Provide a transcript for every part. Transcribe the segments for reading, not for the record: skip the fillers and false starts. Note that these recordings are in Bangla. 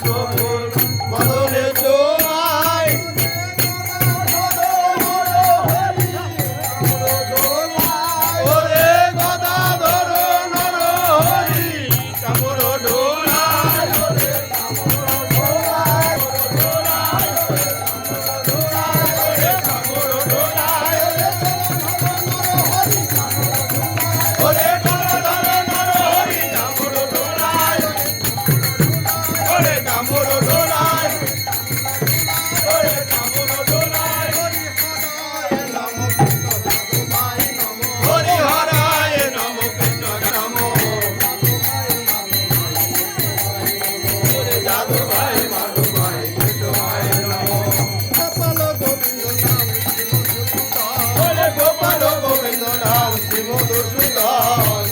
প্রভুর বদলে তোমায় ওরে গদাধর নরহরি কামর ডোলায় ওরে কামর ডোলায় ওরে গদাধর নরহরি কামর ডোলায় ওরে কামর ডোলায় ওরে কামর ডোলায় হরি হরায় নম কৃষ্ণ নম ওরে যাদু ভাই মাধু ভাই কৃষ্ণায় নম ওরে গোপাল গোবিন্দ নাম শ্রী মধুসূদন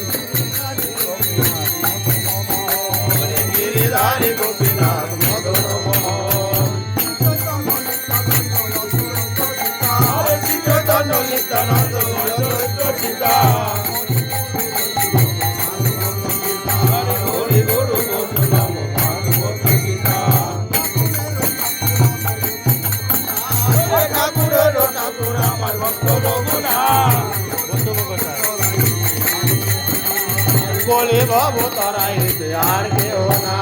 ওরে গিরিধারী গোপীনাথ মদন মোহন ওরে শ্রী চৈতন্য নিত্যানন্দ অদ্বৈত সীতা হরে হরি গুরু বসু নম ভাগবত গীতা ওরে ঠাকুরের ঠাকুর আমার ভক্ত রঘুনাথ বলে ভব তারাইতে আর কেউ না